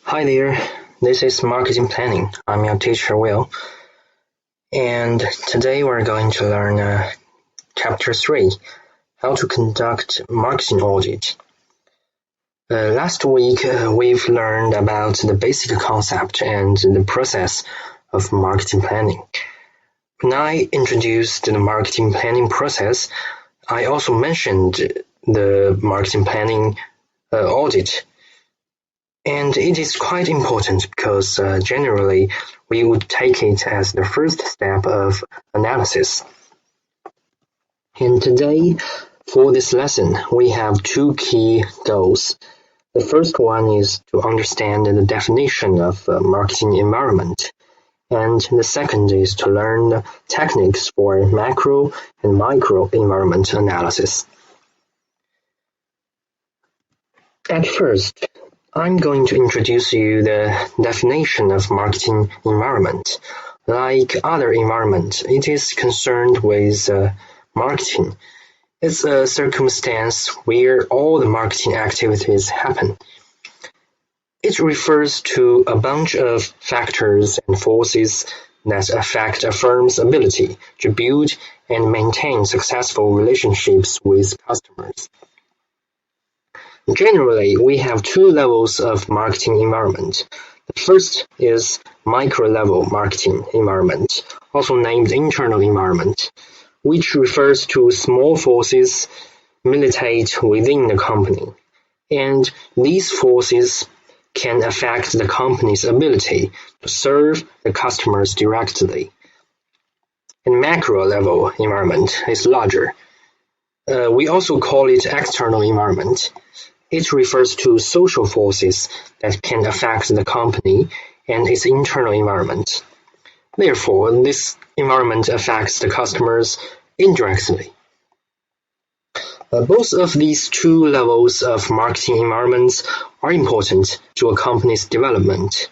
Hi there, this is Marketing Planning. I'm your teacher, Will, and today we're going to learn Chapter 3, How to Conduct Marketing Audit. Last week, we've learned about the basic concept and the process of marketing planning. When I introduced the marketing planning process, I also mentioned the marketing planning audit. And it is quite important because generally we would take it as the first step of analysis. And today, for this lesson, we have two key goals. The first one is to understand the definition of marketing environment. And the second is to learn techniques for macro and micro environment analysis. At first, I'm going to introduce you the definition of marketing environment. Like other environment, it is concerned with marketing. It's a circumstance where all the marketing activities happen. It refers to a bunch of factors and forces that affect a firm's ability to build and maintain successful relationships with customers. Generally, we have two levels of marketing environment. The first is micro-level marketing environment, also named internal environment, which refers to small forces militate within the company, and these forces can affect the company's ability to serve the customers directly. And macro-level environment is larger. We also call it external environment. It refers to social forces that can affect the company and its internal environment. Therefore, this environment affects the customers indirectly. Both of these two levels of marketing environments are important to a company's development.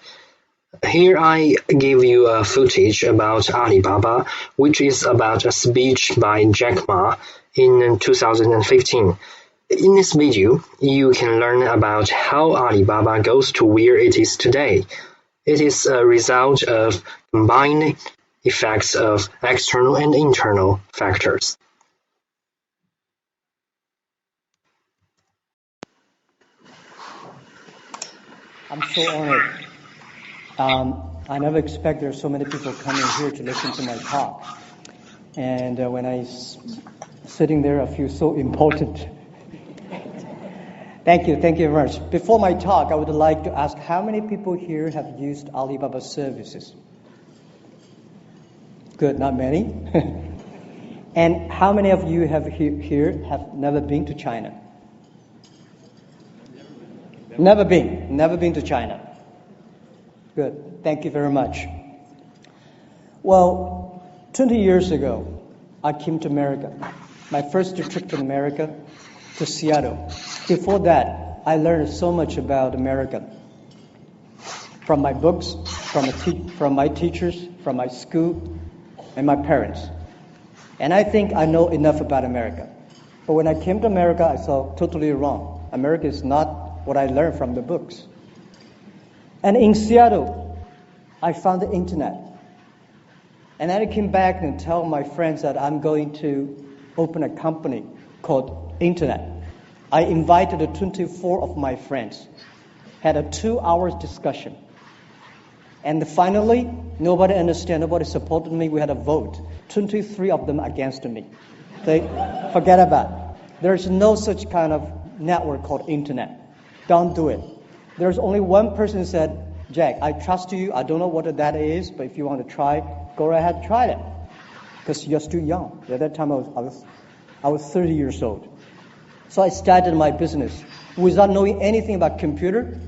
Here I give you a footage about Alibaba, which is about a speech by Jack Ma in 2015. In this video, you can learn about how Alibaba goes to where it is today. It is a result of combined effects of external and internal factors. I'm so honored. I never expect there's so many people coming here to listen to my talk. And when I sitting there, I feel so important. Thank you very much. Before my talk, I would like to ask how many people here have used Alibaba services? Good, not many. And how many of you have here have never been to China? Never been to China. Good, thank you very much. Well, 20 years ago, I came to America. My first trip to America, to Seattle. Before that, I learned so much about America. From my books, from my teachers, from my school, and my parents. And I think I know enough about America. But when I came to America, I saw totally wrong. America is not what I learned from the books. And in Seattle, I found the internet. And then I came back and tell my friends that I'm going to open a company called Internet. I invited 24 of my friends, had a 2-hour discussion. And finally, nobody understood, nobody supported me. We had a vote. 23 of them against me. They forget about it. There's no such kind of network called Internet. Don't do it. There's only one person who said, Jack, I trust you. I don't know what that is, but if you want to try, go ahead, try it. Because you're still young. At that time, I was 30 years old. So I started my business without knowing anything about computer,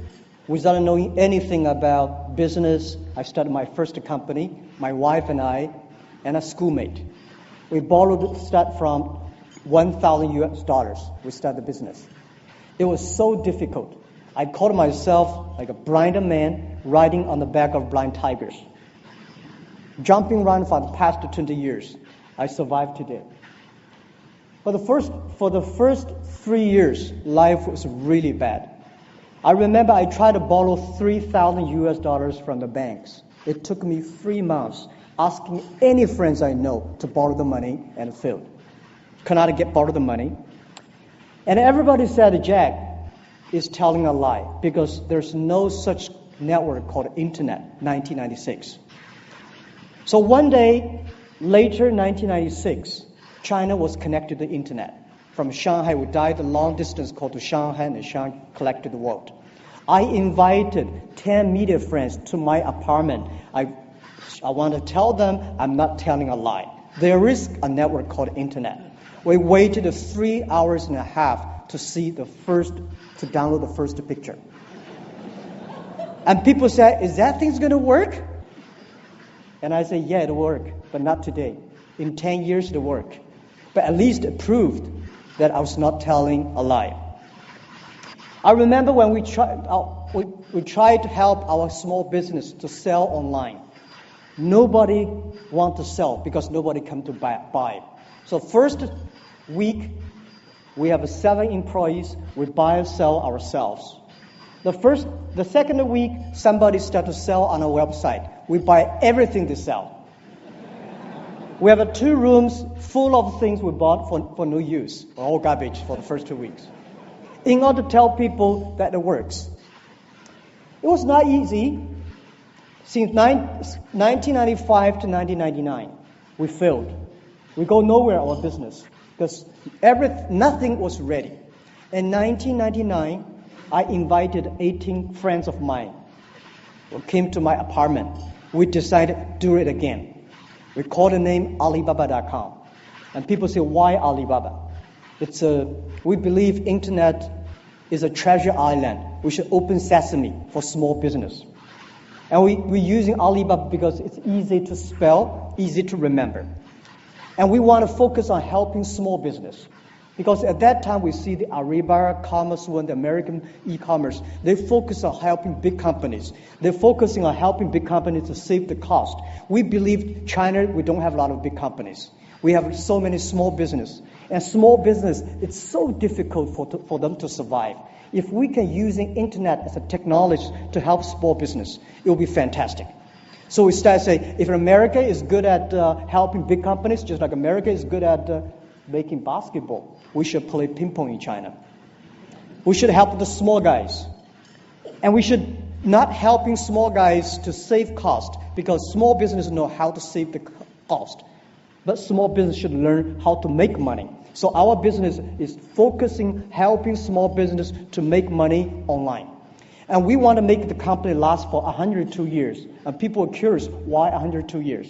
without knowing anything about business. I started my first company, my wife and I, and a schoolmate. We start from $1,000. We started the business. It was so difficult. I called myself like a blind man riding on the back of blind tigers. Jumping around for the past 20 years. I survived today. For the first 3 years, life was really bad. I remember I tried to borrow $3,000 from the banks. It took me 3 months asking any friends I know to borrow the money and failed. Could not borrow the money. And everybody said Jack is telling a lie because there's no such network called Internet, 1996. So one day, later 1996, China was connected to the Internet. From Shanghai, we died a long distance called to Shanghai, and Shanghai collected the world. I invited 10 media friends to my apartment. I want to tell them I'm not telling a lie. There is a network called Internet. We waited 3 hours and a half to download the first picture. And people said, is that thing's going to work? And I said, yeah, it'll work, but not today. In 10 years, it'll work. But at least it proved that I was not telling a lie. I remember when we tried to help our small business to sell online. Nobody wanted to sell because nobody come to buy. So first week, we have 7 employees. We buy and sell ourselves. The second week, somebody started to sell on our website. We buy everything they sell. We have 2 rooms full of things we bought for no use, all garbage for the first 2 weeks, in order to tell people that it works. It was not easy. Since 1995 to 1999, we failed. We go nowhere in our business because nothing was ready. In 1999, I invited 18 friends of mine who came to my apartment. We decided to do it again. We called the name Alibaba.com. And people say, why Alibaba? We believe Internet is a treasure island. We should open sesame for small business. And we're using Alibaba because it's easy to spell, easy to remember. And we want to focus on helping small business. Because at that time, we see the Alibaba, Commerce One, the American e-commerce. They focus on helping big companies. They're focusing on helping big companies to save the cost. We believe China, we don't have a lot of big companies. We have so many small business. And small business, it's so difficult for them to survive. If we can use the Internet as a technology to help small business, it will be fantastic. So we start saying, if America is good at helping big companies, just like America is good at making basketball, we should play ping pong in China. We should help the small guys. And we should not helping small guys to save cost, because small businesses know how to save the cost. But small business should learn how to make money. So our business is focusing, helping small business to make money online. And we want to make the company last for 102 years. And people are curious, why 102 years?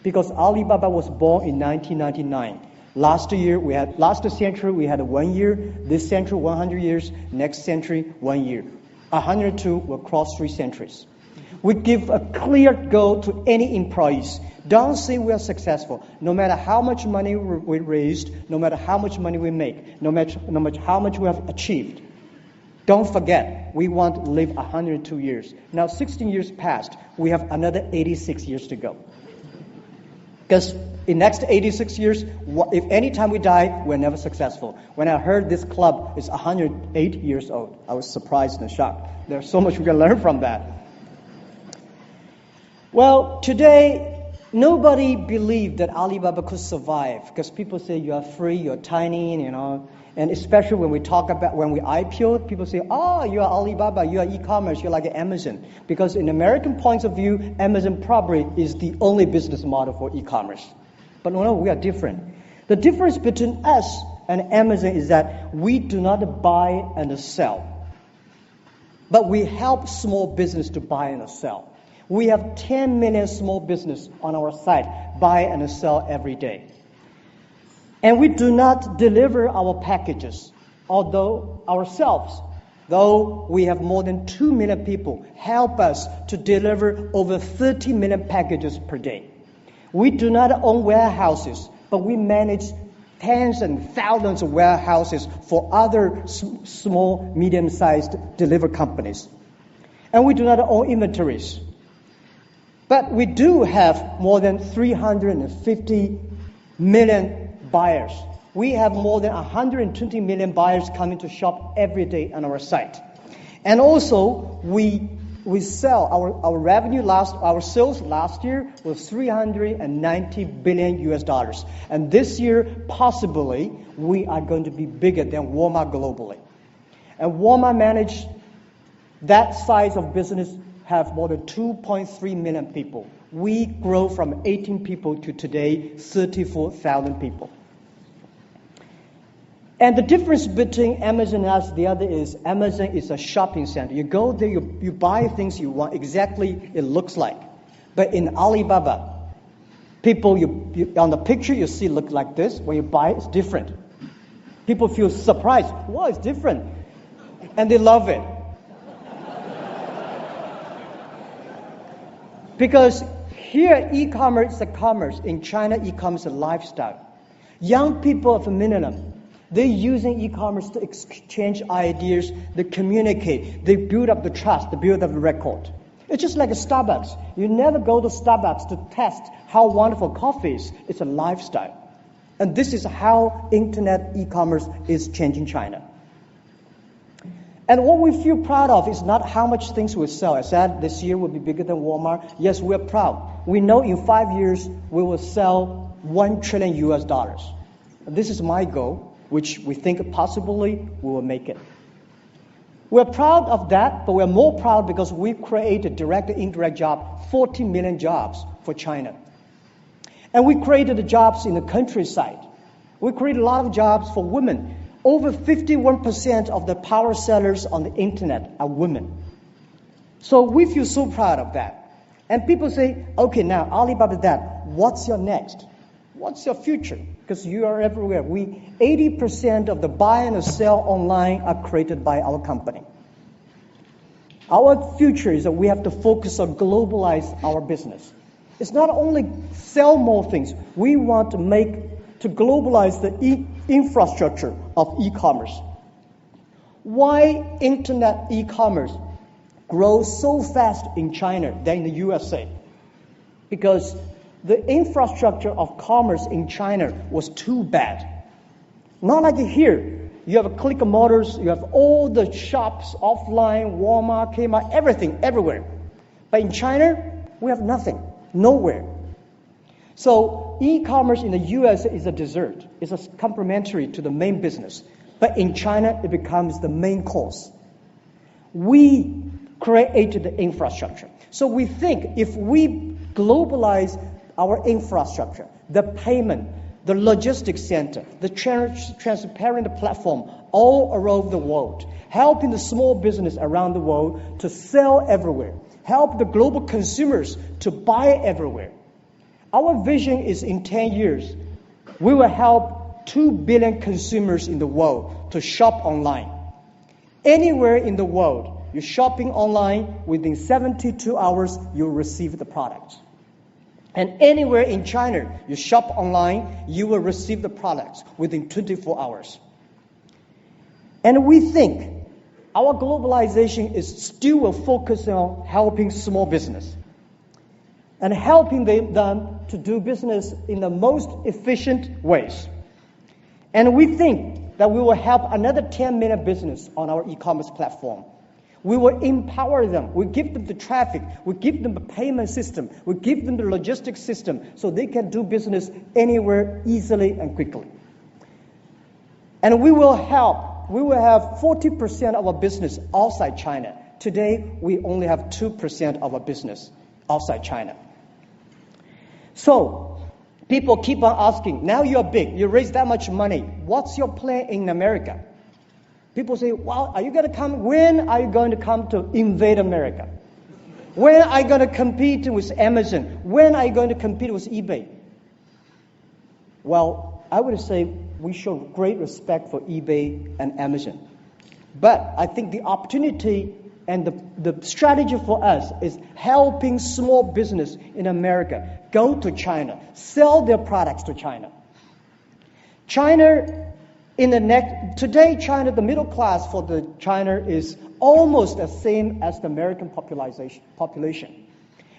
Because Alibaba was born in 1999. Last century we had 1 year. This century 100 years. Next century 1 year. 102 will cross 3 centuries. We give a clear goal to any employees. Don't say we are successful. No matter how much money we raised, no matter how much money we make, no matter how much we have achieved, don't forget, we want to live 102 years. Now 16 years passed. We have another 86 years to go. Because in next 86 years, if any time we die, we're never successful. When I heard this club is 108 years old, I was surprised and shocked. There's so much we can learn from that. Well, today, nobody believed that Alibaba could survive, because people say you are free, you're tiny, and especially when we IPO, people say, oh, you are Alibaba, you are e-commerce, you're like Amazon. Because in American points of view, Amazon probably is the only business model for e-commerce. But no, we are different. The difference between us and Amazon is that we do not buy and sell. But we help small business to buy and sell. We have 10 million small business on our site, buy and sell every day. And we do not deliver our packages, though we have more than 2 million people help us to deliver over 30 million packages per day. We do not own warehouses, but we manage tens and thousands of warehouses for other small, medium-sized delivery companies. And we do not own inventories. But we do have more than 350 million buyers. We have more than 120 million buyers coming to shop every day on our site. And also, we sell our sales last year was 390 billion US dollars. And this year, possibly, we are going to be bigger than Walmart globally. And Walmart managed that size of business have more than 2.3 million people. We grow from 18 people to today 34,000 people. And the difference between Amazon and us, the other is Amazon is a shopping center. You go there, you buy things you want exactly it looks like. But in Alibaba, people on the picture you see look like this. When you buy it, it's different. People feel surprised. Wow, it's different. And they love it. Because here e-commerce is a commerce. In China, e-commerce is a lifestyle. Young people are familiar. They're using e-commerce to exchange ideas, they communicate, they build up the trust, they build up the record. It's just like a Starbucks. You never go to Starbucks to test how wonderful coffee is. It's a lifestyle. And this is how internet e-commerce is changing China. And what we feel proud of is not how much things we sell. I said this year will be bigger than Walmart. Yes, we're proud. We know in 5 years we will sell $1 trillion US dollars. And this is my goal, which we think possibly we will make it. We're proud of that, but we're more proud because we created direct and indirect jobs, 40 million jobs for China. And we created the jobs in the countryside. We created a lot of jobs for women. Over 51% of the power sellers on the internet are women. So we feel so proud of that. And people say, okay, now Alibaba that, what's your next? What's your future? Because you are everywhere. 80% of the buy and the sell online are created by our company. Our future is that we have to focus on globalize our business. It's not only sell more things. We want to globalize the infrastructure of e-commerce. Why internet e-commerce grows so fast in China than in the USA? Because the infrastructure of commerce in China was too bad. Not like here. You have a click of motors, you have all the shops offline, Walmart, Kmart, everything, everywhere. But in China, we have nothing, nowhere. So e-commerce in the US is a dessert. It's a complementary to the main business. But in China, it becomes the main course. We created the infrastructure. So we think if we globalize our infrastructure, the payment, the logistics center, the transparent platform all around the world, helping the small business around the world to sell everywhere, help the global consumers to buy everywhere. Our vision is in 10 years, we will help 2 billion consumers in the world to shop online. Anywhere in the world, you're shopping online, within 72 hours, you'll receive the product. And anywhere in China, you shop online, you will receive the products within 24 hours. And we think our globalization is still focusing on helping small business and helping them to do business in the most efficient ways. And we think that we will help another 10 million business on our e-commerce platform. We will empower them. We give them the traffic. We give them the payment system. We give them the logistics system so they can do business anywhere easily and quickly. And we will help. We will have 40% of our business outside China. Today, we only have 2% of our business outside China. So, people keep on asking, now you're big, you raise that much money. What's your plan in America? People say, well, are you going to come? When are you going to come to invade America? When are you going to compete with Amazon? When are you going to compete with eBay? Well, I would say we show great respect for eBay and Amazon. But I think the opportunity and the strategy for us is helping small business in America go to China, sell their products to China. Today, China, the middle class for China is almost the same as the American population.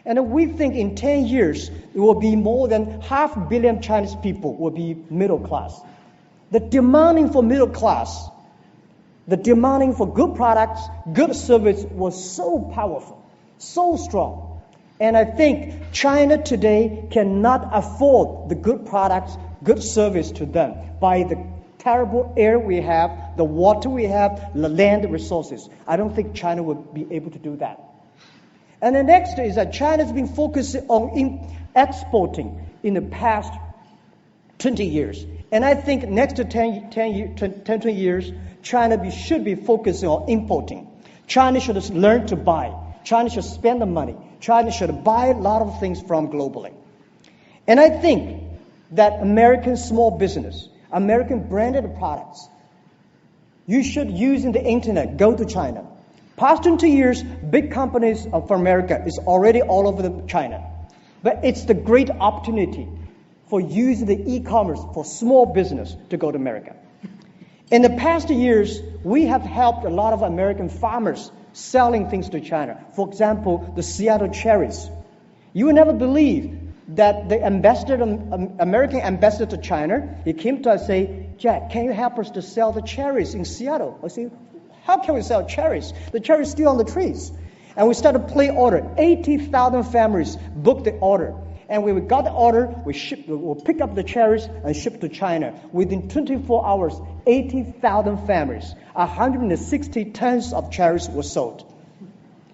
And we think in 10 years, it will be more than 500 million Chinese people will be middle class. The demanding for middle class The demanding for good products, good service was so powerful, so strong. And I think China today cannot afford the good products, good service to them by the terrible air we have, the water we have, the land resources. I don't think China would be able to do that. And the next is that China's been focusing on exporting in the past 20 years. And I think next 20 years, China should be focusing on importing. China should learn to buy. China should spend the money. China should buy a lot of things from globally. And I think that American small business, American branded products, you should use in the internet, go to China. Past 20 years, big companies of America is already all over China. But it's the great opportunity for using the e-commerce for small business to go to America. In the past years, we have helped a lot of American farmers selling things to China. For example, the Seattle cherries. You will never believe that the American ambassador to China, he came to us and say, Jack, can you help us to sell the cherries in Seattle? I say, how can we sell cherries? The cherries still on the trees. And we started to place order. 80,000 families booked the order. And when we got the order, we'll pick up the cherries and ship to China. Within 24 hours, 80,000 families, 160 tons of cherries were sold.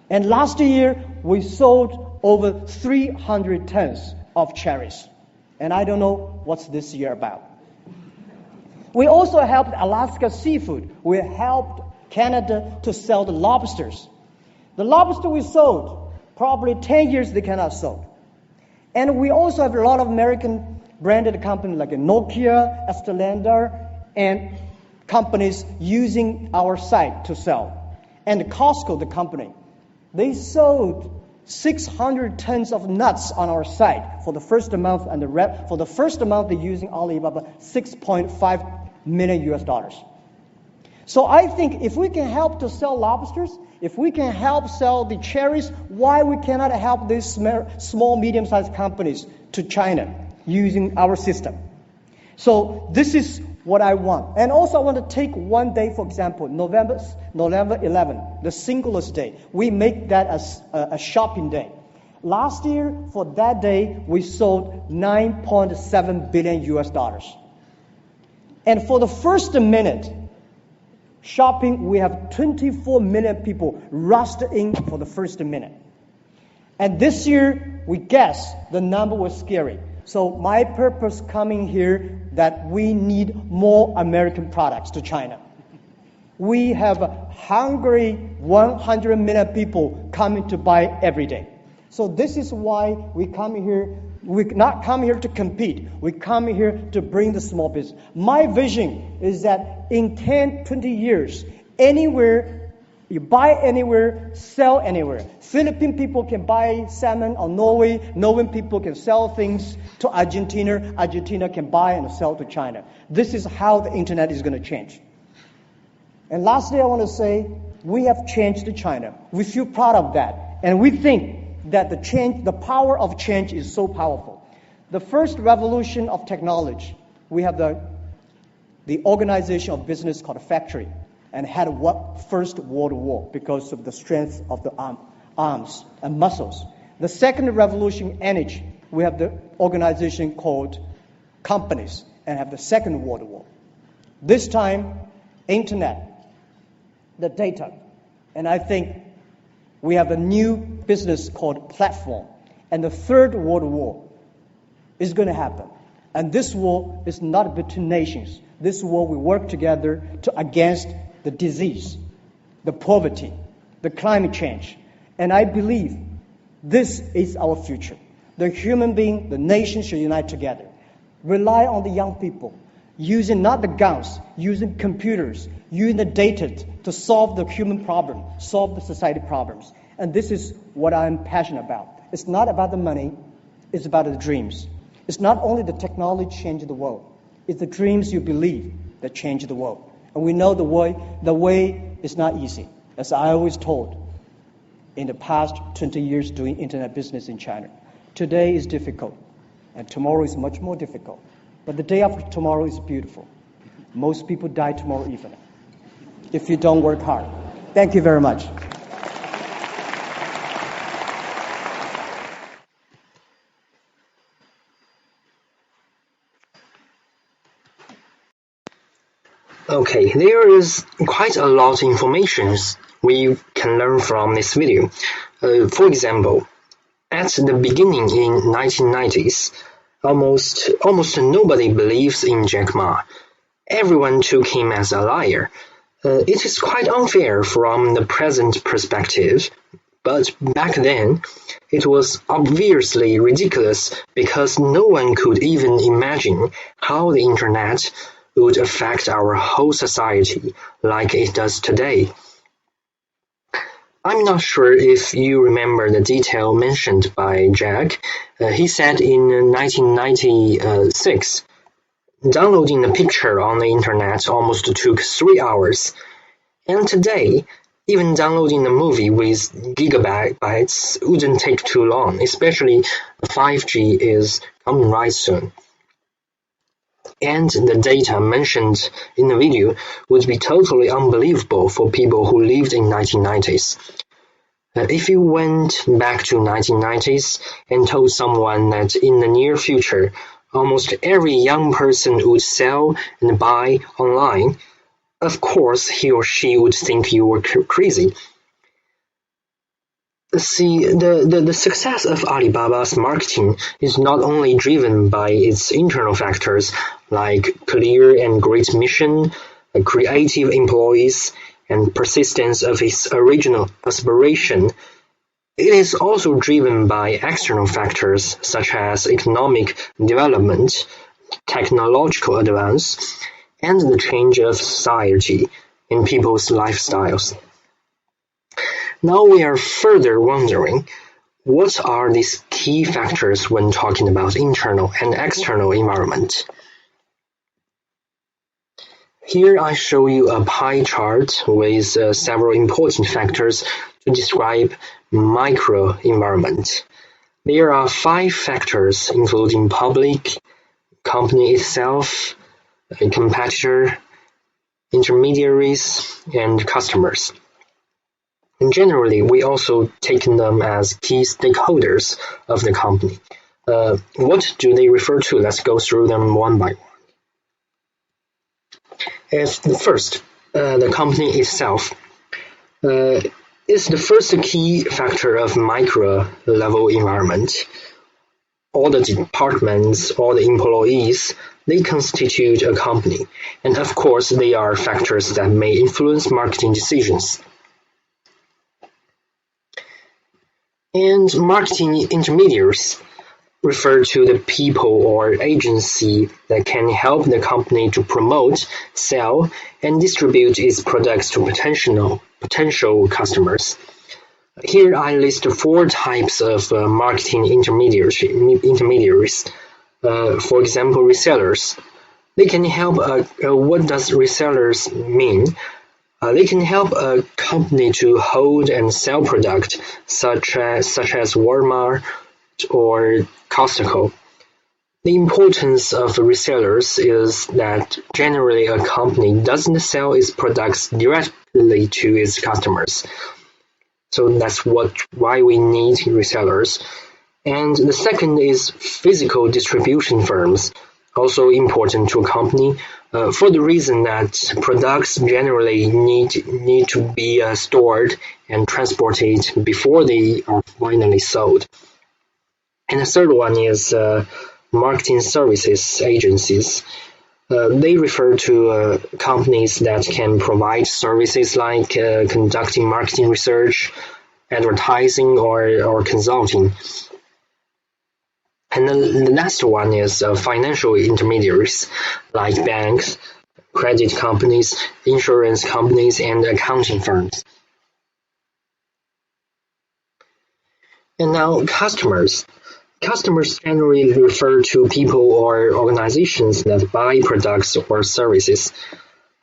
And last year, we sold over 300 tons of cherries. And I don't know what's this year about. We also helped Alaska Seafood. We helped Canada to sell the lobsters. The lobster we sold, probably 10 years they cannot sell. And we also have a lot of American branded companies like Nokia, Estelander, and companies using our site to sell. And Costco, the company, they sold 600 tons of nuts on our site for the first month, and for the first month they're using Alibaba $6.5 million. So I think if we can help to sell lobsters, if we can help sell the cherries, why we cannot help these small, medium-sized companies to China using our system? So this is what I want. And also I want to take one day, for example, November 11, the Singles Day. We make that as a shopping day. Last year, for that day, we sold $9.7 billion. And for the first minute, shopping, we have 24 million people rushed in for the first minute. And this year, we guess the number was scary. So my purpose coming here that we need more American products to China. We have hungry 100 million people coming to buy every day. So this is why we come here. We not come here to compete. We come here to bring the small business. My vision is that in 10, 20 years, anywhere, you buy anywhere, sell anywhere. Philippine people can buy salmon on Norway. Norwegian people can sell things to Argentina. Argentina can buy and sell to China. This is how the internet is going to change. And lastly, I want to say, we have changed China. We feel proud of that. And we think that the power of change is so powerful. The first revolution of technology, we have the organization of business called a factory, and had First World War because of the strength of the arms and muscles. The second revolution, energy, we have the organization called companies, and have the Second World War. This time, internet, the data, and I think we have a new business called platform. And the Third World War is going to happen. And this war is not between nations. This war we work together against the disease, the poverty, the climate change. And I believe this is our future. The human being, the nation should unite together. Rely on the young people, using not the guns, using computers, using the data to solve the human problem, solve the society problems. And this is what I'm passionate about. It's not about the money, it's about the dreams. It's not only the technology changing the world, it's the dreams you believe that change the world. And we know the way is not easy. As I always told, in the past 20 years doing internet business in China, today is difficult, and tomorrow is much more difficult. But the day after tomorrow is beautiful. Most people die tomorrow evening. if you don't work hard. Thank you very much. Okay, there is quite a lot of information we can learn from this video. For example, at the beginning in 1990s, almost nobody believes in Jack Ma. Everyone took him as a liar. It is quite unfair from the present perspective, but back then, it was obviously ridiculous because no one could even imagine how the internet would affect our whole society like it does today. I'm not sure if you remember the detail mentioned by Jack. He said in 1996, downloading a picture on the internet almost took 3 hours. And today, even downloading a movie with gigabytes wouldn't take too long, especially 5G is coming right soon. And the data mentioned in the video would be totally unbelievable for people who lived in 1990s. If you went back to 1990s and told someone that in the near future, almost every young person would sell and buy online, of course he or she would think you were crazy. See, the success of Alibaba's marketing is not only driven by its internal factors like clear and great mission, creative employees, and persistence of its original aspiration. It is also driven by external factors such as economic development, technological advance, and the change of society in people's lifestyles. Now we are further wondering, what are these key factors when talking about internal and external environment? Here I show you a pie chart with several important factors to describe microenvironment. There are 5 factors including public, company itself, a competitor, intermediaries, and customers. And generally, we also take them as key stakeholders of the company. What do they refer to? Let's go through them one by one. First, the company itself is the first key factor of micro-level environment. All the departments, all the employees, they constitute a company. And of course, they are factors that may influence marketing decisions. And marketing intermediaries refer to the people or agency that can help the company to promote, sell, and distribute its products to potential customers. Here I list 4 types of marketing intermediaries. For example, resellers. They can help. What does resellers mean? They can help a company to hold and sell products such as Walmart or Costco. The importance of resellers is that generally a company doesn't sell its products directly to its customers. So that's why we need resellers. And the second is physical distribution firms, also important to a company, for the reason that products generally need to be stored and transported before they are finally sold. And the third one is marketing services agencies. They refer to companies that can provide services like conducting marketing research, advertising, or consulting. And then the last one is financial intermediaries like banks, credit companies, insurance companies, and accounting firms. And now customers. Customers generally refer to people or organizations that buy products or services.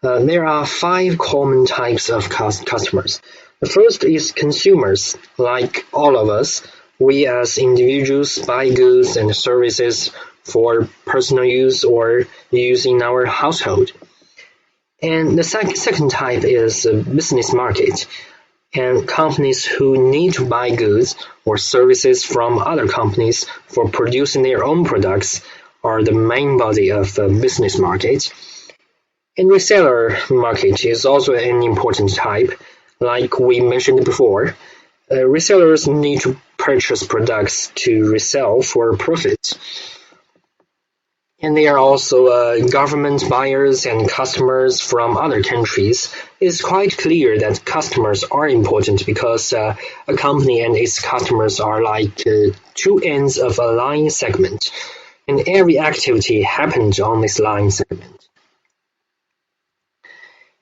There are 5 common types of customers. The first is consumers. Like all of us, we as individuals buy goods and services for personal use or use in our household. And the second type is business market, and companies who need to buy goods or services from other companies for producing their own products are the main body of the business market. And reseller market is also an important type. Like we mentioned before, resellers need to purchase products to resell for profit. And there are also government buyers and customers from other countries. It's quite clear that customers are important because a company and its customers are like two ends of a line segment, and every activity happens on this line segment.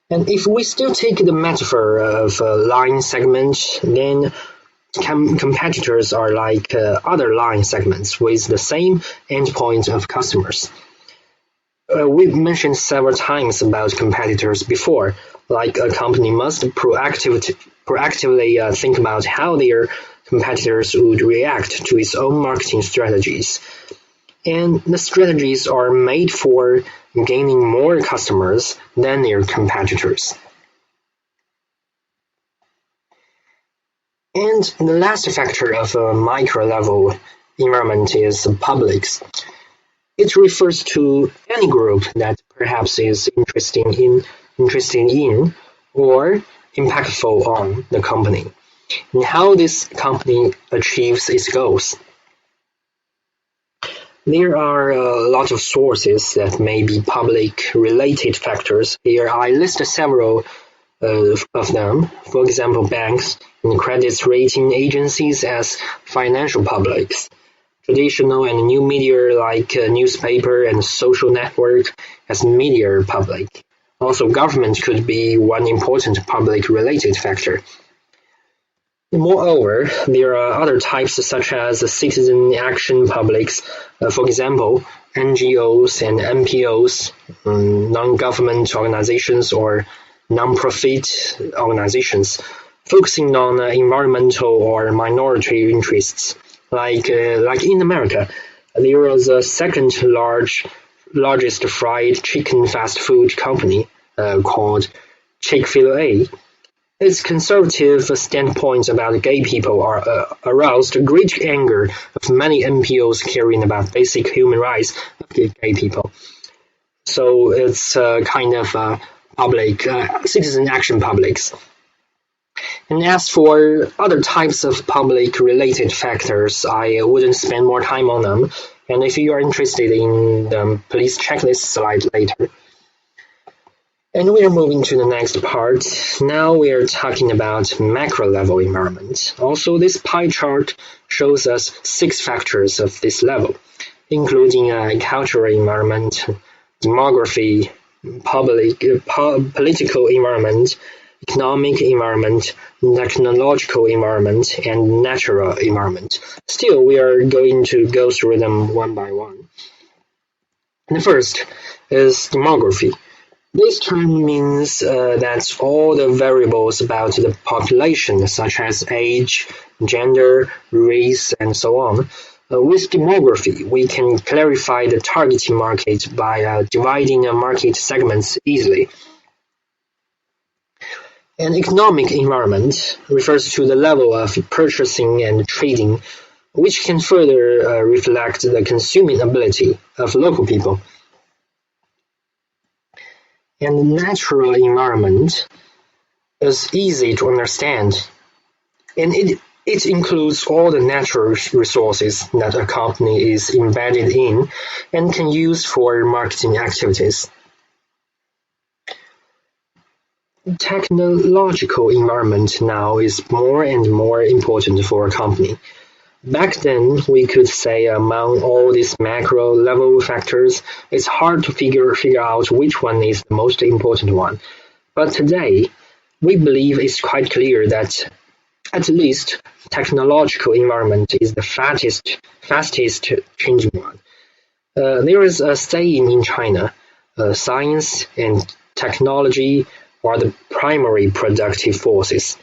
And if we still take the metaphor of a line segment, then competitors are like other line segments with the same endpoint of customers. We've mentioned several times about competitors before, like a company must proactively think about how their competitors would react to its own marketing strategies. And the strategies are made for gaining more customers than their competitors. And the last factor of a micro-level environment is publics. It refers to any group that perhaps is interested in or impactful on the company, and how this company achieves its goals. There are a lot of sources that may be public-related factors. Here I list several of them. For example, banks and credit rating agencies as financial publics. Traditional and new media like newspaper and social network as media public. Also, government could be one important public-related factor. Moreover, there are other types such as citizen action publics, for example, NGOs and NPOs, non-government organizations or non-profit organizations, focusing on environmental or minority interests. Like in America, there is a second largest fried chicken fast food company called Chick-fil-A. Its conservative standpoints about gay people are aroused great anger of many NPOs caring about basic human rights of gay people. So it's kind of public citizen action publics. And as for other types of public-related factors, I wouldn't spend more time on them. And if you are interested in them, please check this slide later. And we are moving to the next part. Now we are talking about macro-level environment. Also, this pie chart shows us 6 factors of this level, including cultural environment, demography, political environment, economic environment, technological environment, and natural environment. Still, we are going to go through them one by one. And the first is demography. This term means that all the variables about the population, such as age, gender, race, and so on. With demography, we can clarify the targeting market by dividing market segments easily. An economic environment refers to the level of purchasing and trading, which can further reflect the consuming ability of local people. And the natural environment is easy to understand, and it includes all the natural resources that a company is embedded in and can use for marketing activities. Technological environment now is more and more important for a company. Back then, we could say among all these macro-level factors, it's hard to figure out which one is the most important one. But today, we believe it's quite clear that at least technological environment is the fastest changing one. There is a saying in China, science and technology are the primary productive forces.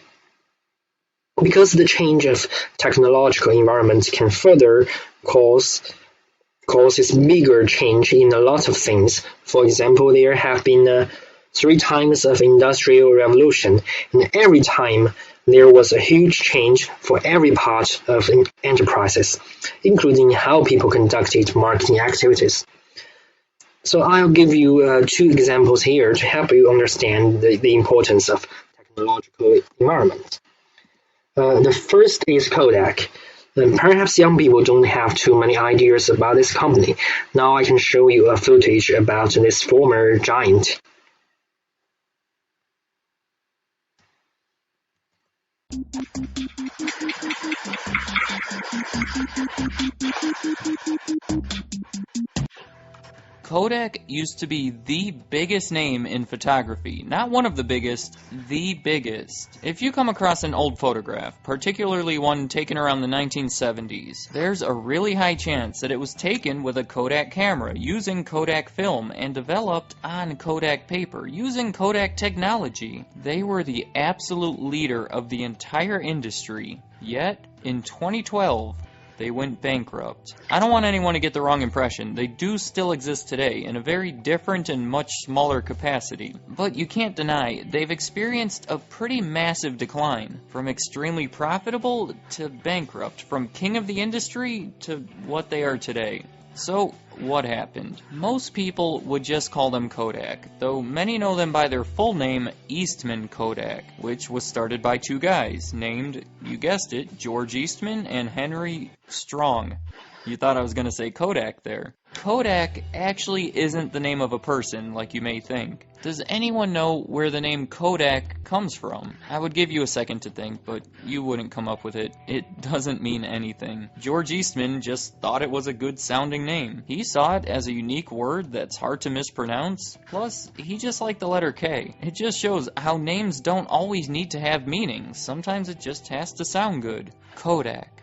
Because the change of technological environment can further causes bigger change in a lot of things. For example, there have been 3 times of industrial revolution, and every time there was a huge change for every part of enterprises, including how people conducted marketing activities. So I'll give you 2 examples here to help you understand the importance of technological environment. The first is Kodak. Perhaps young people don't have too many ideas about this company. Now I can show you a footage about this former giant. Kodak used to be the biggest name in photography. Not one of the biggest, the biggest. If you come across an old photograph, particularly one taken around the 1970s, there's a really high chance that it was taken with a Kodak camera, using Kodak film, and developed on Kodak paper, using Kodak technology. They were the absolute leader of the entire industry. Yet, in 2012, they went bankrupt. I don't want anyone to get the wrong impression. They do still exist today in a very different and much smaller capacity. But you can't deny they've experienced a pretty massive decline. From extremely profitable to bankrupt. From king of the industry to what they are today. So, what happened? Most people would just call them Kodak, though many know them by their full name, Eastman Kodak, which was started by 2 guys named, you guessed it, George Eastman and Henry Strong. You thought I was going to say Kodak there. Kodak actually isn't the name of a person, like you may think. Does anyone know where the name Kodak comes from? I would give you a second to think, but you wouldn't come up with it. It doesn't mean anything. George Eastman just thought it was a good sounding name. He saw it as a unique word that's hard to mispronounce. Plus, he just liked the letter K. It just shows how names don't always need to have meanings. Sometimes it just has to sound good. Kodak.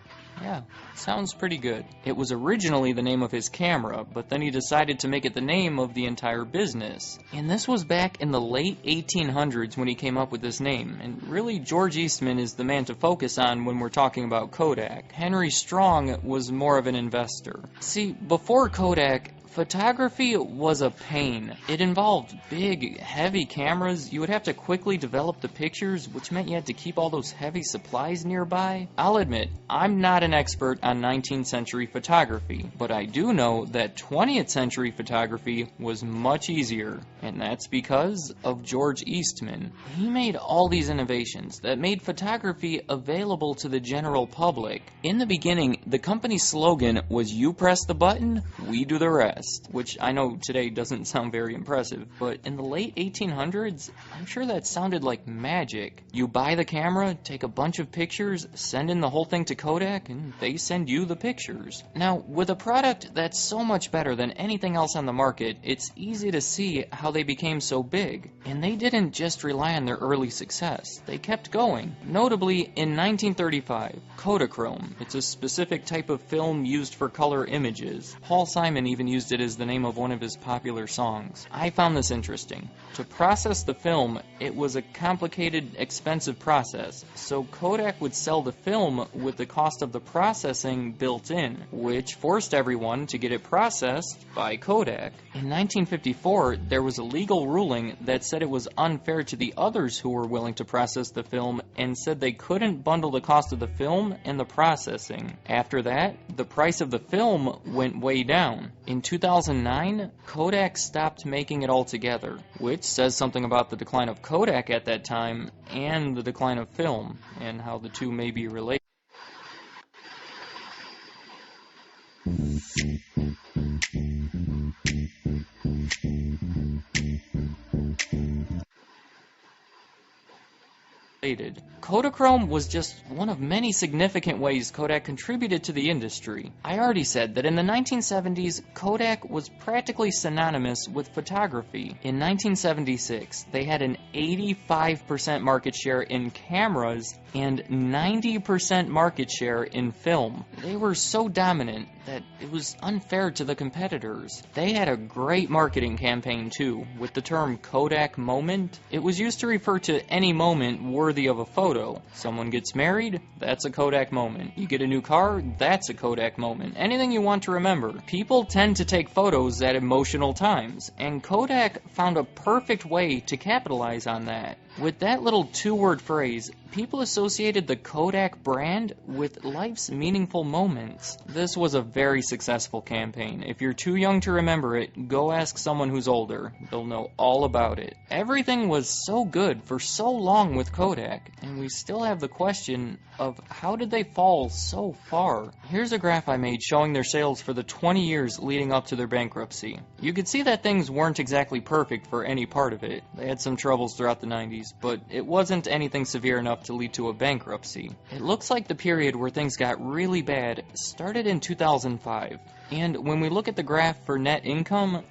Yeah, sounds pretty good. It was originally the name of his camera, but then he decided to make it the name of the entire business. And this was back in the late 1800s when he came up with this name. And really, George Eastman is the man to focus on when we're talking about Kodak. Henry Strong was more of an investor. See, before Kodak, photography was a pain. It involved big, heavy cameras. You would have to quickly develop the pictures, which meant you had to keep all those heavy supplies nearby. I'll admit, I'm not an expert on 19th century photography, but I do know that 20th century photography was much easier, and that's because of George Eastman. He made all these innovations that made photography available to the general public. In the beginning, the company's slogan was, "You press the button, we do the rest." Which I know today doesn't sound very impressive, but in the late 1800s, I'm sure that sounded like magic. You buy the camera, take a bunch of pictures, send in the whole thing to Kodak, and they send you the pictures. Now, with a product that's so much better than anything else on the market, it's easy to see how they became so big. And they didn't just rely on their early success, they kept going. Notably, in 1935, Kodachrome. It's a specific type of film used for color images. Paul Simon even used it as the name of one of his popular songs. I found this interesting. To process the film, it was a complicated, expensive process, so Kodak would sell the film with the cost of the processing built in, which forced everyone to get it processed by Kodak. In 1954, there was a legal ruling that said it was unfair to the others who were willing to process the film and said they couldn't bundle the cost of the film and the processing. After that, the price of the film went way down. In 2009, Kodak stopped making it altogether, which says something about the decline of Kodak at that time and the decline of film, and how the two may be related. Kodachrome was just one of many significant ways Kodak contributed to the industry. I already said that in the 1970s, Kodak was practically synonymous with photography. In 1976, they had an 85% market share in cameras and 90% market share in film. They were so dominant that it was unfair to the competitors. They had a great marketing campaign too, with the term Kodak moment. It was used to refer to any moment worthy of a photo. Someone gets married, that's a Kodak moment. You get a new car, that's a Kodak moment. Anything you want to remember. People tend to take photos at emotional times, and Kodak found a perfect way to capitalize on that. With that little two-word phrase, people associated the Kodak brand with life's meaningful moments. This was a very successful campaign. If you're too young to remember it, go ask someone who's older. They'll know all about it. Everything was so good for so long with Kodak, and we still have the question of how did they fall so far? Here's a graph I made showing their sales for the 20 years leading up to their bankruptcy. You could see that things weren't exactly perfect for any part of it. They had some troubles throughout the 90s, but it wasn't anything severe enough to lead to a bankruptcy. It looks like the period where things got really bad started in 2005, and when we look at the graph for net income,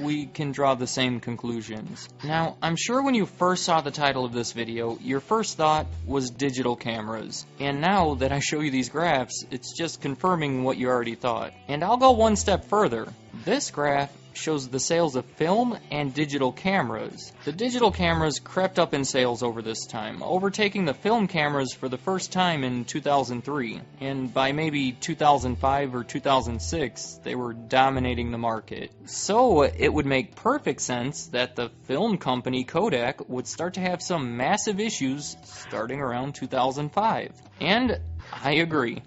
we can draw the same conclusions. Now, I'm sure when you first saw the title of this video, your first thought was digital cameras. And now that I show you these graphs, it's just confirming what you already thought. And I'll go one step further. This graph shows the sales of film and digital cameras. The digital cameras crept up in sales over this time, overtaking the film cameras for the first time in 2003, and by maybe 2005 or 2006, they were dominating the market. So it would make perfect sense that the film company Kodak would start to have some massive issues starting around 2005. And I agree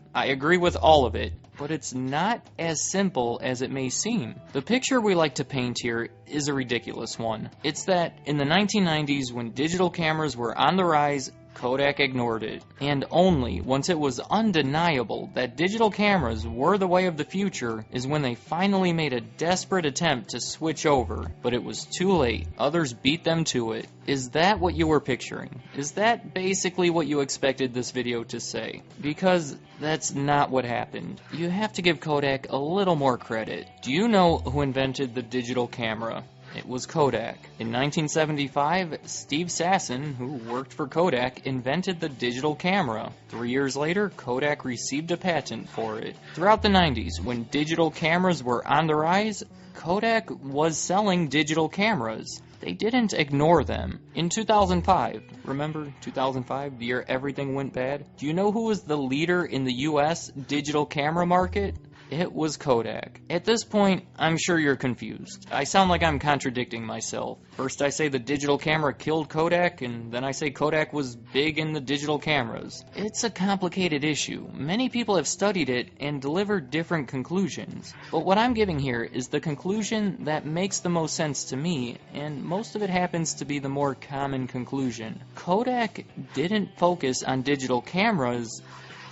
with all of it. But it's not as simple as it may seem. The picture we like to paint here is a ridiculous one. It's that in the 1990s, when digital cameras were on the rise, Kodak ignored it. And only once it was undeniable that digital cameras were the way of the future is when they finally made a desperate attempt to switch over. But it was too late. Others beat them to it. Is that what you were picturing? Is that basically what you expected this video to say? Because that's not what happened. You have to give Kodak a little more credit. Do you know who invented the digital camera? It was Kodak. In 1975, Steve Sasson, who worked for Kodak, invented the digital camera. 3 years later, Kodak received a patent for it. Throughout the 90s, when digital cameras were on the rise, Kodak was selling digital cameras. They didn't ignore them. In 2005, remember 2005, the year everything went bad? Do you know who was the leader in the US digital camera market? It was Kodak. At this point, I'm sure you're confused. I sound like I'm contradicting myself. First I say the digital camera killed Kodak, and then I say Kodak was big in the digital cameras. It's a complicated issue. Many people have studied it and delivered different conclusions. But what I'm giving here is the conclusion that makes the most sense to me, and most of it happens to be the more common conclusion. Kodak didn't focus on digital cameras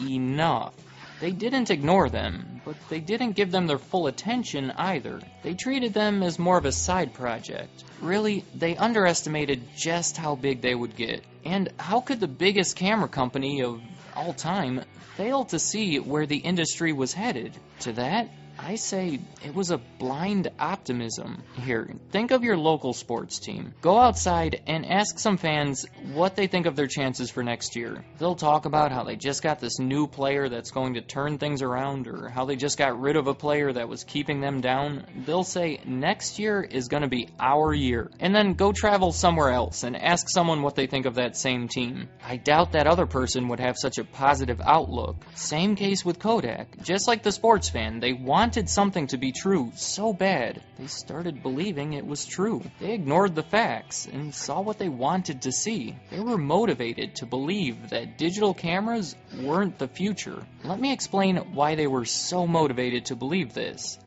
enough. They didn't ignore them, but they didn't give them their full attention either. They treated them as more of a side project. Really, they underestimated just how big they would get. And how could the biggest camera company of all time fail to see where the industry was headed? To that, I say it was a blind optimism. Here, think of your local sports team. Go outside and ask some fans what they think of their chances for next year. They'll talk about how they just got this new player that's going to turn things around, or how they just got rid of a player that was keeping them down. They'll say, next year is going to be our year. And then go travel somewhere else and ask someone what they think of that same team. I doubt that other person would have such a positive outlook. Same case with Kodak. Just like the sports fan, they wanted something to be true so bad, they started believing it was true. They ignored the facts and saw what they wanted to see. They were motivated to believe that digital cameras weren't the future. Let me explain why they were so motivated to believe this.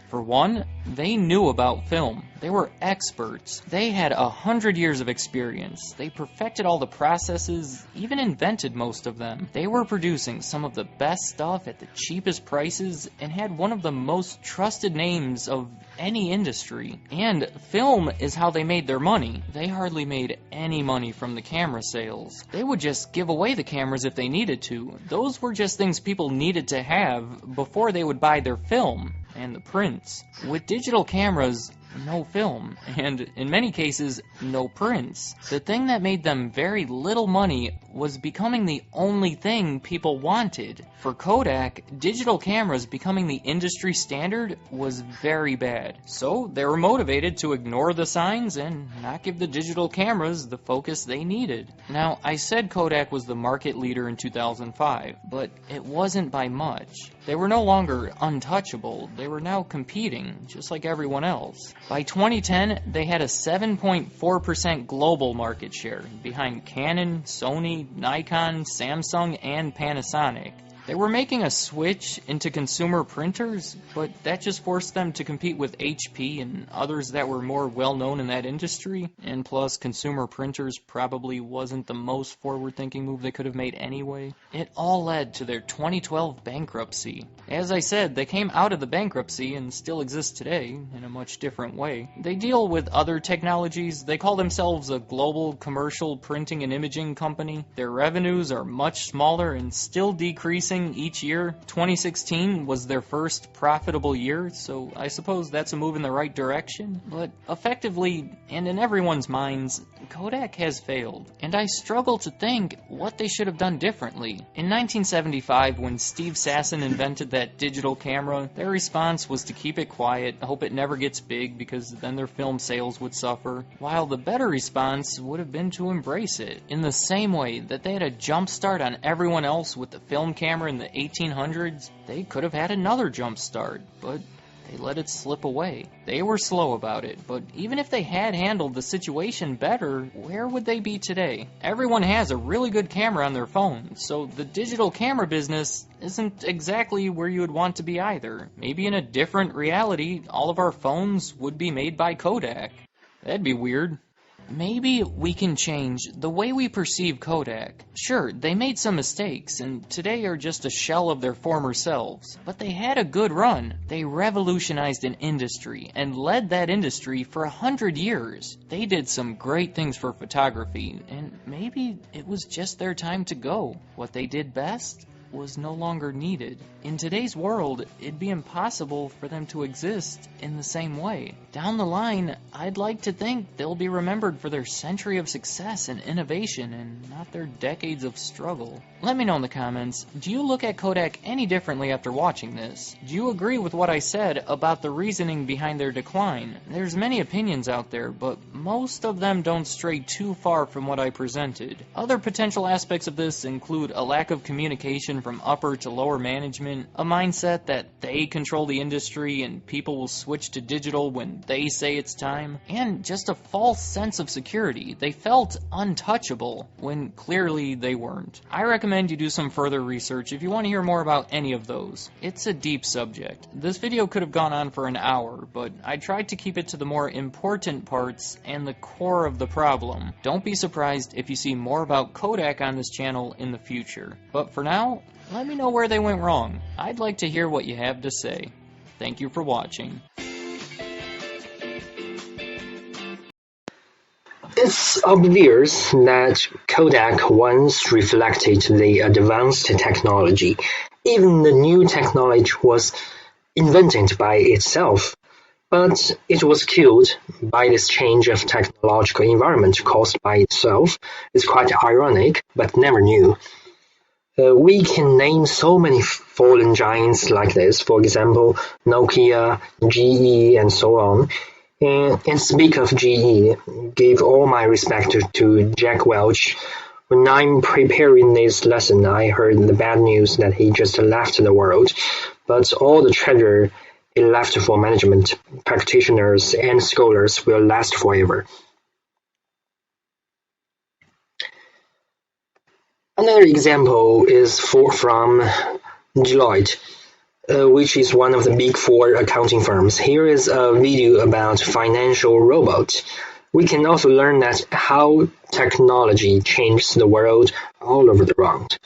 For one, they knew about film. They were experts. They had 100 years of experience. They perfected all the processes, even invented most of them. They were producing some of the best stuff at the cheapest prices and had one of the most trusted names of any industry. And film is how they made their money. They hardly made any money from the camera sales. They would just give away the cameras if they needed to. Those were just things people needed to have before they would buy their film and the prints. With digital cameras, no film, and in many cases, no prints. The thing that made them very little money was becoming the only thing people wanted. For Kodak, digital cameras becoming the industry standard was very bad. So they were motivated to ignore the signs and not give the digital cameras the focus they needed. Now, I said Kodak was the market leader in 2005, but it wasn't by much. They were no longer untouchable. They were now competing, just like everyone else. By 2010, they had a 7.4% global market share, behind Canon, Sony, Nikon, Samsung, and Panasonic. They were making a switch into consumer printers, but that just forced them to compete with HP and others that were more well-known in that industry. And plus, consumer printers probably wasn't the most forward-thinking move they could have made anyway. It all led to their 2012 bankruptcy. As I said, they came out of the bankruptcy and still exist today in a much different way. They deal with other technologies. They call themselves a global commercial printing and imaging company. Their revenues are much smaller and still decreasing each year. 2016 was their first profitable year, so I suppose that's a move in the right direction. But effectively, and in everyone's minds, Kodak has failed. And I struggle to think what they should have done differently. In 1975, when Steve Sasson invented that digital camera, their response was to keep it quiet, hope it never gets big because then their film sales would suffer, while the better response would have been to embrace it. In the same way that they had a jump start on everyone else with the film camera in the 1800s, they could have had another jump start, but they let it slip away. They were slow about it, but even if they had handled the situation better, where would they be today? Everyone has a really good camera on their phone, so the digital camera business isn't exactly where you would want to be either. Maybe in a different reality, all of our phones would be made by Kodak. That'd be weird. Maybe we can change the way we perceive Kodak. Sure, they made some mistakes, and today are just a shell of their former selves. But they had a good run. They revolutionized an industry, and led that industry for 100 years. They did some great things for photography, and maybe it was just their time to go. What they did best was no longer needed. In today's world, it'd be impossible for them to exist in the same way. Down the line, I'd like to think they'll be remembered for their century of success and innovation and not their decades of struggle. Let me know in the comments, do you look at Kodak any differently after watching this? Do you agree with what I said about the reasoning behind their decline? There's many opinions out there, but most of them don't stray too far from what I presented. Other potential aspects of this include a lack of communication from upper to lower management, a mindset that they control the industry and people will switch to digital when they say it's time, and just a false sense of security. They felt untouchable when clearly they weren't. I recommend you do some further research if you want to hear more about any of those. It's a deep subject. This video could have gone on for an hour, but I tried to keep it to the more important parts and the core of the problem. Don't be surprised if you see more about Kodak on this channel in the future. But for now, let me know where they went wrong. I'd like to hear what you have to say. Thank you for watching. It's obvious that Kodak once reflected the advanced technology. Even the new technology was invented by itself, but it was killed by this change of technological environment caused by itself. It's quite ironic, but never new. We can name so many fallen giants like this, for example, Nokia, GE, and so on. And speak of GE, give all my respect to Jack Welch. When I'm preparing this lesson, I heard the bad news that he just left the world, but all the treasure he left for management, practitioners, and scholars will last forever. Another example is from Deloitte. which is one of the big four accounting firms. Here is a video about financial robot. We can also learn that how technology changes the world all over the world.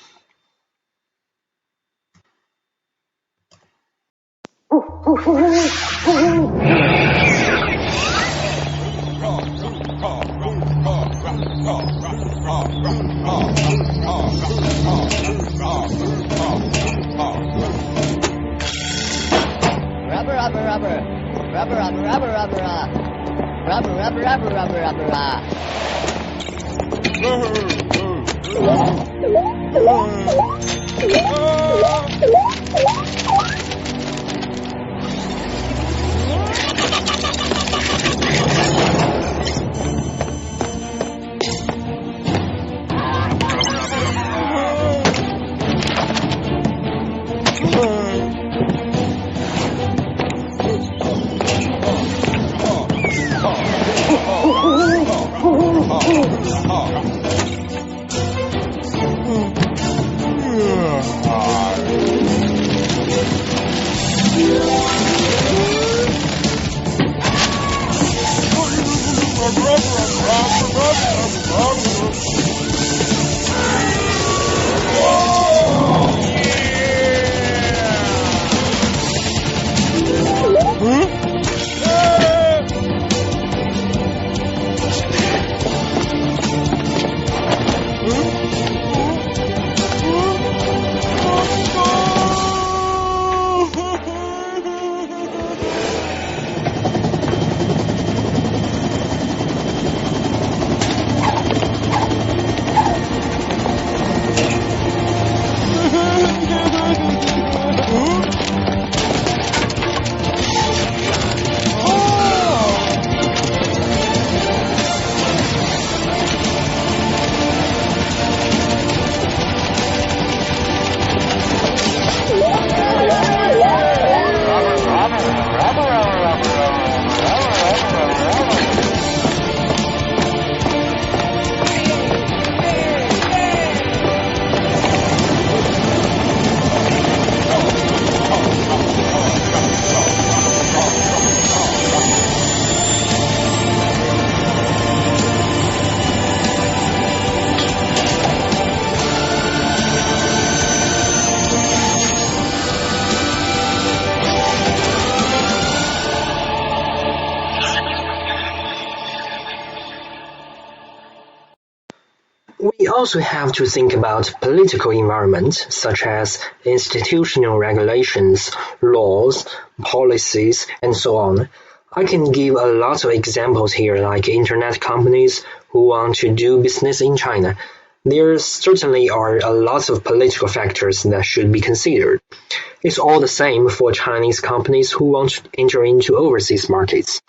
We also have to think about political environment, such as institutional regulations, laws, policies, and so on. I can give a lot of examples here, like internet companies who want to do business in China. There certainly are a lot of political factors that should be considered. It's all the same for Chinese companies who want to enter into overseas markets.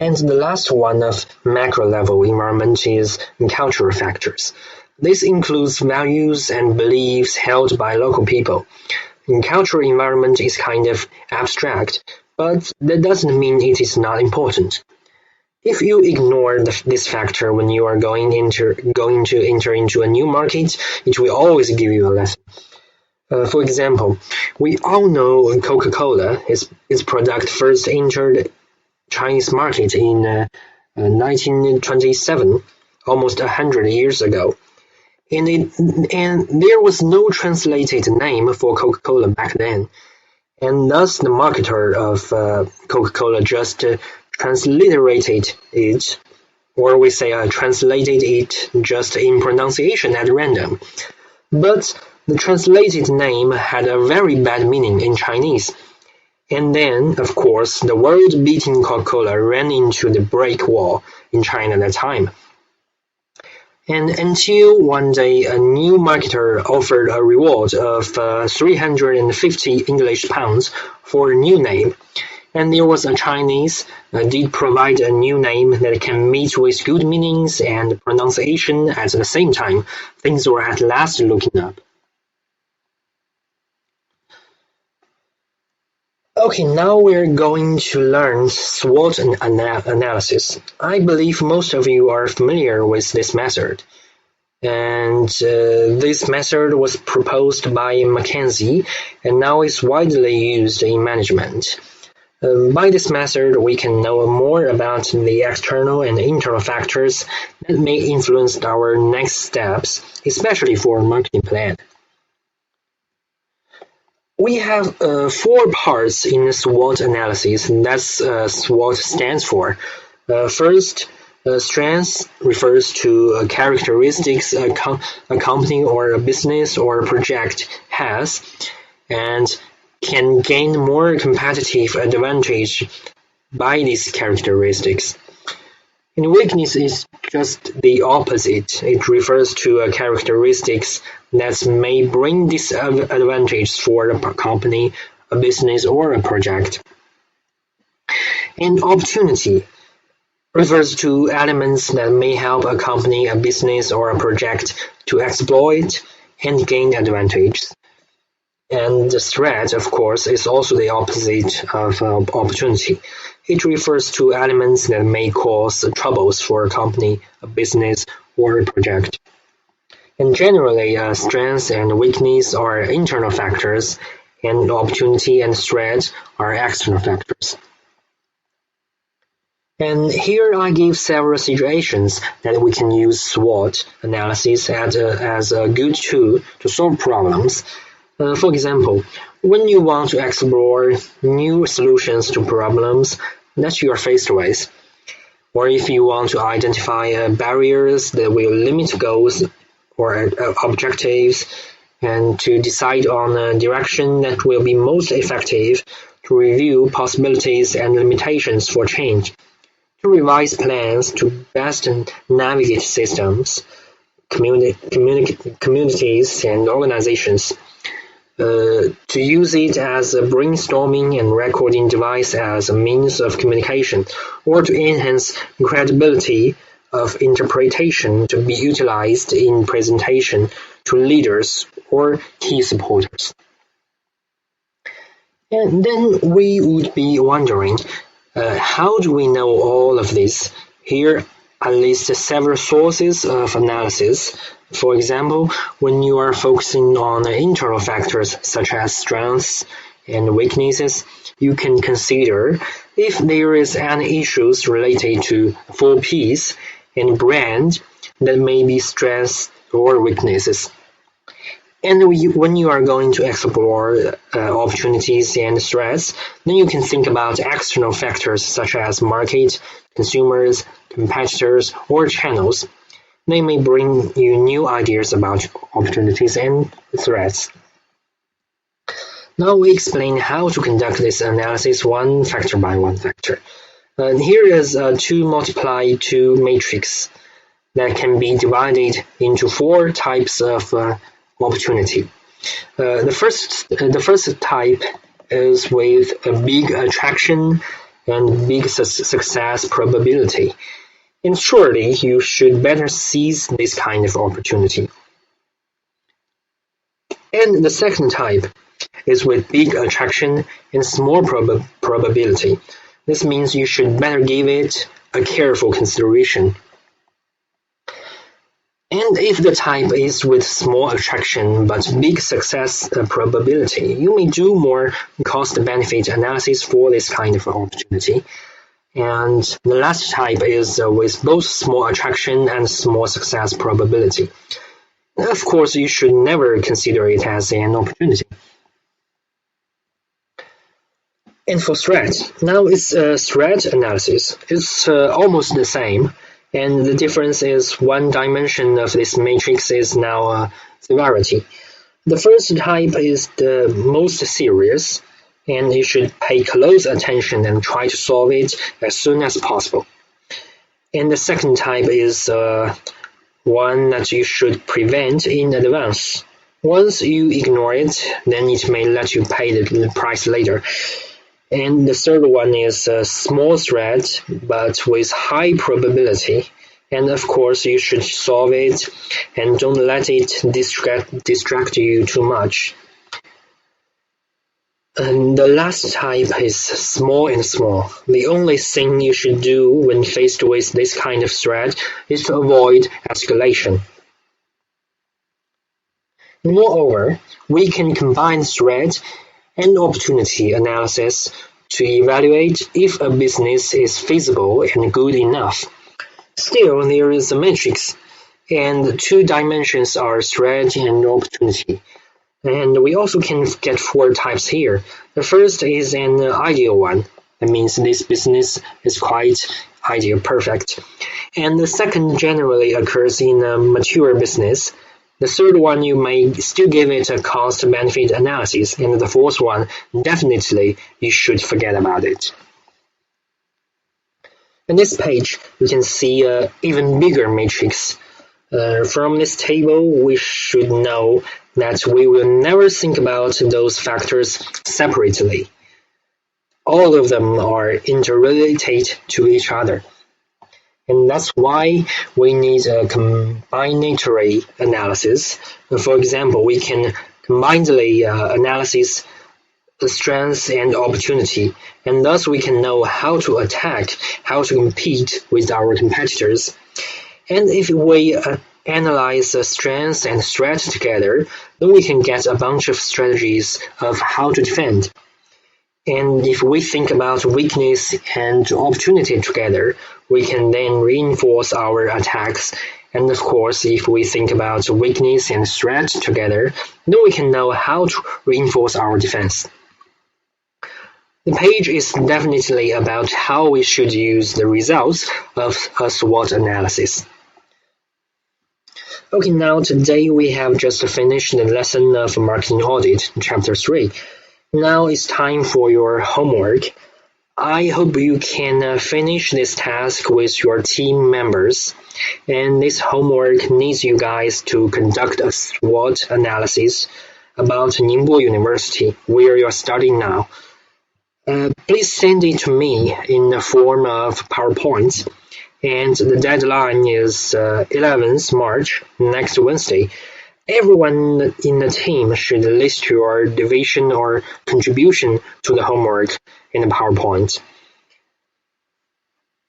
And the last one of macro-level environment is cultural factors. This includes values and beliefs held by local people. Cultural environment is kind of abstract, but that doesn't mean it is not important. If you ignore this factor when you are going to enter into a new market, it will always give you a lesson. For example, we all know Coca-Cola. Its product first entered Chinese market in 1927, almost 100 years ago. And there was no translated name for Coca-Cola back then. And thus the marketer of Coca-Cola just transliterated it, or we say translated it just in pronunciation at random. But the translated name had a very bad meaning in Chinese. And then, of course, the world-beating Coca-Cola ran into the brick wall in China at that time. And until one day a new marketer offered a reward of 350 English pounds for a new name. And there was a Chinese did provide a new name that can meet with good meanings and pronunciation at the same time. Things were at last looking up. Okay, now we're going to learn SWOT analysis. I believe most of you are familiar with this method. And this method was proposed by McKinsey and now is widely used in management. By this method, we can know more about the external and internal factors that may influence our next steps, especially for a marketing plan. We have 4 parts in the SWOT analysis. That's SWOT stands for. First, strengths refers to characteristics a company or a business or a project has and can gain more competitive advantage by these characteristics. And weakness is just the opposite. It refers to characteristics that may bring disadvantages for a company, a business, or a project. And opportunity refers to elements that may help a company, a business, or a project to exploit and gain advantage. And the threat, of course, is also the opposite of opportunity. It refers to elements that may cause troubles for a company, a business, or a project. And generally, strengths and weakness are internal factors, and opportunity and threat are external factors. And here I give several situations that we can use SWOT analysis as a good tool to solve problems. For example, when you want to explore new solutions to problems that you are faced with, or if you want to identify barriers that will limit goals or objectives, and to decide on a direction that will be most effective, to review possibilities and limitations for change, to revise plans to best navigate systems, communities, and organizations. To use it as a brainstorming and recording device as a means of communication, or to enhance credibility of interpretation to be utilized in presentation to leaders or key supporters. And then we would be wondering, how do we know all of this? Here I list several sources of analysis. For example, when you are focusing on internal factors such as strengths and weaknesses, you can consider if there is any issues related to 4Ps and brand that may be strengths or weaknesses. And when you are going to explore opportunities and threats, then you can think about external factors such as market, consumers, competitors, or channels. They may bring you new ideas about opportunities and threats. Now we explain how to conduct this analysis one factor by one factor. Here is a 2 multiply 2 matrix that can be divided into 4 types of opportunity. The first type is with a big attraction and big success probability. And surely you should better seize this kind of opportunity. And the second type is with big attraction and small probability. This means you should better give it a careful consideration. And if the type is with small attraction but big success probability, you may do more cost-benefit analysis for this kind of opportunity. And the last type is with both small attraction and small success probability. Of course, you should never consider it as an opportunity. And for threat, now it's threat analysis. It's almost the same. And the difference is one dimension of this matrix is now severity. The first type is the most serious, and you should pay close attention and try to solve it as soon as possible. And the second type is one that you should prevent in advance. Once you ignore it, then it may let you pay the price later. And the third one is a small threat, but with high probability. And of course, you should solve it and don't let it distract you too much. And the last type is small and small. The only thing you should do when faced with this kind of threat is to avoid escalation. Moreover, we can combine threat and opportunity analysis to evaluate if a business is feasible and good enough. Still, there is a matrix, and two dimensions are threat and opportunity. And we also can get four types here. The first is an ideal one. That means this business is quite ideal, perfect. And the second generally occurs in a mature business. The third one, you may still give it a cost-benefit analysis. And the fourth one, definitely you should forget about it. On this page, you can see an even bigger matrix. From this table, we should know that we will never think about those factors separately. All of them are interrelated to each other. And that's why we need a combinatory analysis. For example, we can combinedly analyze the strengths and opportunity, and thus we can know how to attack, how to compete with our competitors. And if we analyze the strengths and threats together, then we can get a bunch of strategies of how to defend. And if we think about weakness and opportunity together, we can then reinforce our attacks. And of course, if we think about weakness and threat together, then we can know how to reinforce our defense. The page is definitely about how we should use the results of a SWOT analysis. Okay, now today we have just finished the lesson of Marketing Audit, Chapter 3. Now it's time for your homework. I hope you can finish this task with your team members. And this homework needs you guys to conduct a SWOT analysis about Ningbo University, where you're studying now. Please send it to me in the form of PowerPoint. And the deadline is 11th March, next Wednesday. Everyone in the team should list your division or contribution to the homework in the PowerPoint.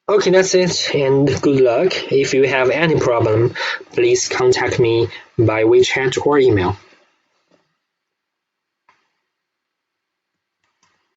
Okay, that's it, and good luck. If you have any problem, please contact me by WeChat or email.